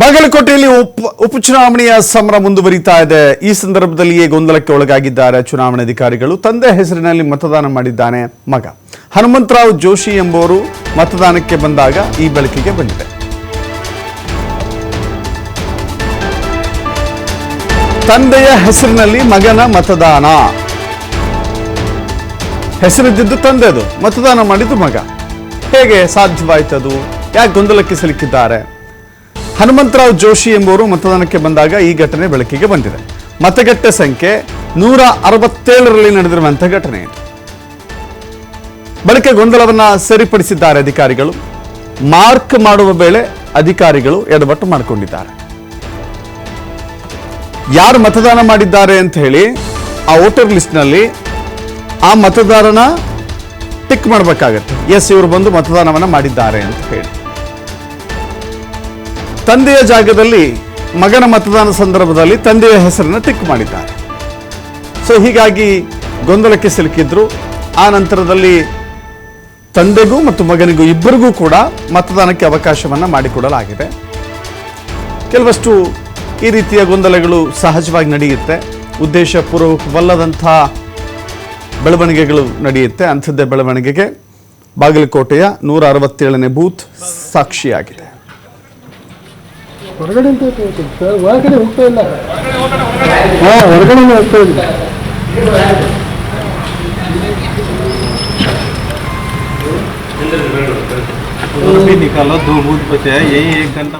ಬಾಗಲಕೋಟೆಯಲ್ಲಿ ಉಪಚುನಾವಣೆಯ ಸಮರ ಮುಂದುವರಿತಾ ಇದೆ. ಈ ಸಂದರ್ಭದಲ್ಲಿಯೇ ಗೊಂದಲಕ್ಕೆ ಒಳಗಾಗಿದ್ದಾರೆ ಚುನಾವಣಾಧಿಕಾರಿಗಳು. ತಂದೆ ಹೆಸರಿನಲ್ಲಿ ಮತದಾನ ಮಾಡಿದ್ದಾನೆ ಮಗ ಹನುಮಂತರಾವ್ ಜೋಶಿ ಎಂಬುವರು. ಮತದಾನಕ್ಕೆ ಬಂದಾಗ ಈ ಬೆಳಕಿಗೆ ಬಂದಿದೆ. ತಂದೆಯ ಹೆಸರಿನಲ್ಲಿ ಮಗನ ಮತದಾನ. ಹೆಸರಿದ್ದು ತಂದೆದು, ಮತದಾನ ಮಾಡಿದ್ದು ಮಗ. ಹೇಗೆ ಸಾಧ್ಯವಾಯ್ತದು? ಯಾಕೆ ಗೊಂದಲಕ್ಕೆ ಸಿಲುಕಿದ್ದಾರೆ? ಹನುಮಂತರಾವ್ ಜೋಶಿ ಎಂಬುವರು ಮತದಾನಕ್ಕೆ ಬಂದಾಗ ಈ ಘಟನೆ ಬೆಳಕಿಗೆ ಬಂದಿದೆ. ಮತಗಟ್ಟೆ ಸಂಖ್ಯೆ 167ರಲ್ಲಿ ನಡೆದಿರುವಂತಹ ಘಟನೆ ಇದು. ಬಳಿಕ ಗೊಂದಲವನ್ನ ಸರಿಪಡಿಸಿದ್ದಾರೆ ಅಧಿಕಾರಿಗಳು. ಮಾರ್ಕ್ ಮಾಡುವ ವೇಳೆ ಅಧಿಕಾರಿಗಳು ಎಡವಟ್ಟು ಮಾಡಿಕೊಂಡಿದ್ದಾರೆ. ಯಾರು ಮತದಾನ ಮಾಡಿದ್ದಾರೆ ಅಂತ ಹೇಳಿ ಆ ವೋಟರ್ ಲಿಸ್ಟ್ನಲ್ಲಿ ಆ ಮತದಾರನ ಟಿಕ್ ಮಾಡಬೇಕಾಗತ್ತೆ. ಎಸ್, ಇವರು ಬಂದು ಮತದಾನವನ್ನ ಮಾಡಿದ್ದಾರೆ ಅಂತ ಹೇಳಿ. ತಂದೆಯ ಜಾಗದಲ್ಲಿ ಮಗನ ಮತದಾನ ಸಂದರ್ಭದಲ್ಲಿ ತಂದೆಯ ಹೆಸರನ್ನು ಟಿಕ್ ಮಾಡಿದ್ದಾರೆ. ಸೊ ಹೀಗಾಗಿ ಗೊಂದಲಕ್ಕೆ ಸಿಲುಕಿದ್ರು. ಆ ನಂತರದಲ್ಲಿ ತಂದೆಗೂ ಮತ್ತು ಮಗನಿಗೂ ಇಬ್ಬರಿಗೂ ಕೂಡ ಮತದಾನಕ್ಕೆ ಅವಕಾಶವನ್ನ ಮಾಡಿಕೊಡಲಾಗಿದೆ. ಕೆಲವಷ್ಟು ಈ ರೀತಿಯ ಗೊಂದಲಗಳು ಸಹಜವಾಗಿ ನಡೆಯುತ್ತೆ. ಉದ್ದೇಶಪೂರ್ವಕವಲ್ಲದಂಥ ಬೆಳವಣಿಗೆಗಳು ನಡೆಯುತ್ತೆ. ಅಂಥದ್ದೇ ಬೆಳವಣಿಗೆಗೆ ಬಾಗಲಕೋಟೆಯ 167ನೇ ಬೂತ್ ಸಾಕ್ಷಿಯಾಗಿದೆ. ಹೊರಗಡೆ ಅಂತ ಸರ್, ಒಳಗಡೆ ಹೋಗ್ತಾ ಇಲ್ಲ. ಹೊರಗಡೆ ಹೋಗ್ತಾ ಇಲ್ಲ. निकालो 2 बूथ बचे हैं, यही 1 घंटा